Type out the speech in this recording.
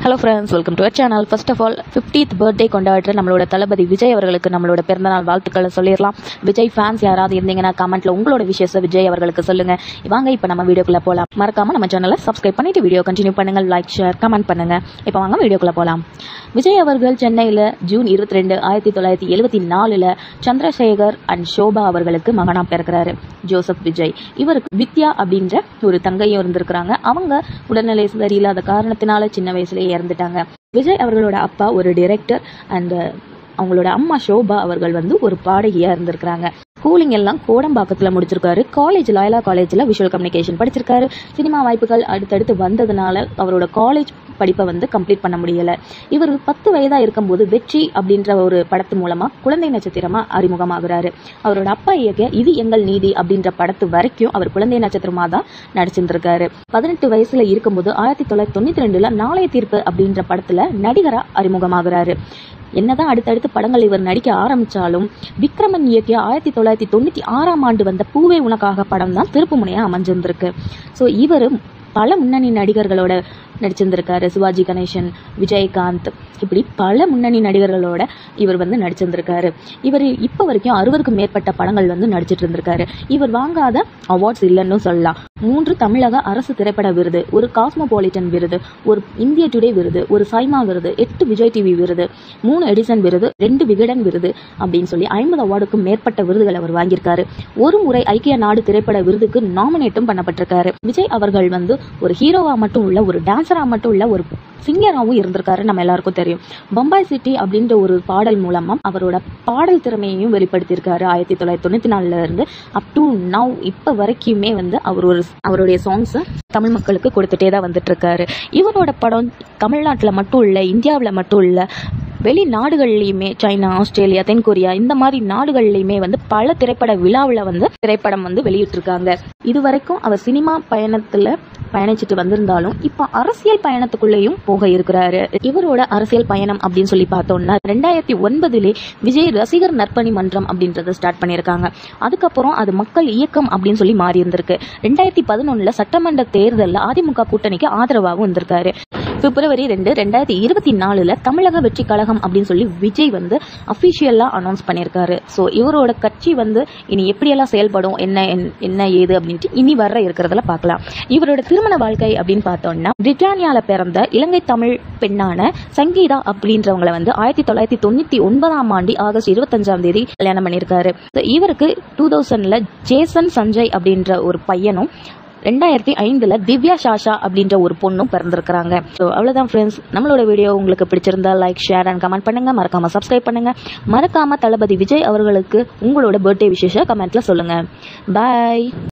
Hello friends, welcome to our channel. First of all 50th birthday கொண்டாடுற நம்மளோட தளபதி விஜய் அவர்களுக்கு நம்மளோட பிறந்தநாள் வாழ்த்துக்களை சொல்லிடலாம். விஜய் ஃபேன்ஸ் யாராவது இருந்தீங்கன்னா கமெண்ட்ல உங்களோட விஷயத்தை விஜய் அவர்களுக்கு சொல்லுங்க. வாங்க இப்போ நம்ம வீடியோக்குள்ள போகலாம். மறக்காம நம்ம சேனலை சப்ஸ்கிரைப் பண்ணிட்டு வீடியோ கண்டினியூ பண்ணுங்க, லைக் ஷேர் கமெண்ட் பண்ணுங்க. இப்போ வாங்க வீடியோக்குள்ள போகலாம். விஜய் அவர்கள் சென்னையில் ஜூன் 22, 1974 சந்திரசேகர் அண்ட் ஷோபா அவர்களுக்கு மகனா பிறக்கிறாரு. ஜோசப் விஜய். இவருக்கு வித்யா அப்படின்ற ஒரு தங்கையும் இருந்திருக்கிறாங்க. அவங்க உடல்நிலை சரியில்லாத காரணத்தினால சின்ன வயசுலேயே இறந்துட்டாங்க. விஜய் அவர்களோட அப்பா ஒரு டைரக்டர் அண்ட் அவங்களோட அம்மா ஷோபா அவர்கள் ஒரு பாடகியா இருந்திருக்கிறாங்க. ஸ்கூலிங் எல்லாம் கோடம்பாக்கத்தில் முடிச்சிருக்காரு. காலேஜ் லாயலா காலேஜில் விஷுவல் கம்யூனிகேஷன் படிச்சிருக்காரு. சினிமா வாய்ப்புகள் அடுத்தடுத்து வந்ததுனால அவரோட காலேஜ் படிப்பை கம்ப்ளீட் பண்ண முடியலை. இவர் 10 வயதாக இருக்கும்போது வெற்றி அப்படின்ற ஒரு படத்து மூலமாக குழந்தை நட்சத்திரமாக அறிமுகமாகிறாரு. அவரோட அப்பா இயக்க இது எங்கள் நீதி அப்படின்ற படத்து வரைக்கும் அவர் குழந்தை நட்சத்திரமாக தான் நடிச்சிருந்திருக்காரு. 18 வயசுல இருக்கும்போது 1992 நாளைய தீர்ப்பு அப்படின்ற படத்துல நடிகரா அறிமுகமாகிறாரு. என்னதான் அடுத்தடுத்து படங்கள் இவர் நடிக்க ஆரம்பிச்சாலும் விக்ரமன் இயக்கிய 1996 வந்த பூவே உனக்காக படம் தான் திருப்பு முனையா அமைஞ்சிருந்திருக்கு. ஸோ இவர் பல முன்னணி நடிகர்களோட நடிச்சிருந்திருக்காரு. சிவாஜி கணேசன், விஜயகாந்த், இப்படி பல முன்னணி நடிகர்களோட இவர் நடிச்சிருந்திருக்காரு. இவர் இப்போ வரைக்கும் 60க்கும் மேற்பட்ட படங்கள் நடிச்சிட்டு இருந்திருக்காரு. இவர் வாங்காத அவார்ட்ஸ் இல்லைன்னு சொல்லலாம். 3 தமிழக அரசு திரைப்பட விருது, ஒரு காஸ்மோபாலிட்டன் விருது, ஒரு இந்திய டுடே விருது, ஒரு சைமா விருது, 8 விஜய் டிவி விருது, 3 எடிசன் விருது, 2 விகடன் விருது அப்படின்னு சொல்லி 50 அவார்டுக்கும் மேற்பட்ட விருதுகள் அவர் வாங்கியிருக்காரு. ஒரு முறை ஐக்கிய நாடு திரைப்பட விருதுக்கு நாமினேட்டும் பண்ணப்பட்டிருக்காரு. விஜய் அவர்கள் ஒரு ஹீரோவா மட்டும் உள்ள, ஒரு டான்சரா மட்டும் உள்ள, ஒரு சிங்கராகவும் இருந்திருக்காரு. நம்ம எல்லாருக்கும் தெரியும். பம்பாய் சிட்டி அப்படின்ற ஒரு பாடல் மூலமா அவரோட பாடல் திறமையையும் வெளிப்படுத்தியிருக்காரு. 1994 இருந்து அப் டு நவ் இப்ப வரைக்குமே அவருடைய சாங்ஸ் தமிழ் மக்களுக்கு கொடுத்துட்டே தான் வந்துட்டு இருக்காரு. இவரோட படம் தமிழ்நாட்டில் மட்டும் இல்ல, இந்தியாவில் மட்டும் இல்ல, வெளிநாடுகள்லையுமே, சைனா, ஆஸ்திரேலியா, தென்கொரியா, இந்த மாதிரி நாடுகள்லையுமே பல திரைப்பட விழாவில் திரைப்படம் வெளியிட்டிருக்காங்க. இதுவரைக்கும் அவர் சினிமா பயணத்துல பயணிச்சுட்டு வந்திருந்தாலும் இப்போ அரசியல் பயணத்துக்குள்ளேயும் போக இருக்கிறாரு. இவரோட அரசியல் பயணம் அப்படின்னு சொல்லி பார்த்தோம்னா 2009 விஜய் ரசிகர் நற்பணி மன்றம் அப்படின்றத ஸ்டார்ட் பண்ணியிருக்காங்க. அதுக்கப்புறம் அது மக்கள் இயக்கம் அப்படின்னு சொல்லி மாறி இருந்திருக்கு. 2011 சட்டமன்ற தேர்தலில் அதிமுக கூட்டணிக்கு ஆதரவாகவும் இருந்திருக்காரு. பிப்ரவரி 2, 2024 தமிழக வெற்றி கழகம் அப்படின்னு சொல்லி விஜய் அபிஷியலா அனௌன்ஸ் பண்ணியிருக்காரு. ஸோ இவரோட கட்சி இனி எப்படியெல்லாம் செயல்படும், என்ன ஏது அப்படின்ட்டு இனி வர இருக்கிறதுல பார்க்கலாம். இவரோட திருமண வாழ்க்கை அப்படின்னு பார்த்தோம்னா பிரிட்டானியால பிறந்த இலங்கை தமிழ் பெண்ணான சங்கீதா அப்படின்றவங்களை 1999 ஆகஸ்ட் 25 கல்யாணம் பண்ணியிருக்காரு. இவருக்கு 2000 ஜேசன் சஞ்சய் அப்படின்ற ஒரு பையனும் 2005 திவ்யா சாஷா அப்படின்ற ஒரு பொண்ணும் பிறந்திருக்கிறாங்க. ஸோ அவ்வளோதான் ஃப்ரெண்ட்ஸ். நம்மளோட வீடியோ உங்களுக்கு பிடிச்சிருந்தா லைக், ஷேர் அண்ட் கமெண்ட் பண்ணுங்க. மறக்காம சப்ஸ்கிரைப் பண்ணுங்க. மறக்காம தளபதி விஜய் அவர்களுக்கு உங்களோட பர்த்டே விசேஷ கமெண்ட்ல சொல்லுங்க. பாய்.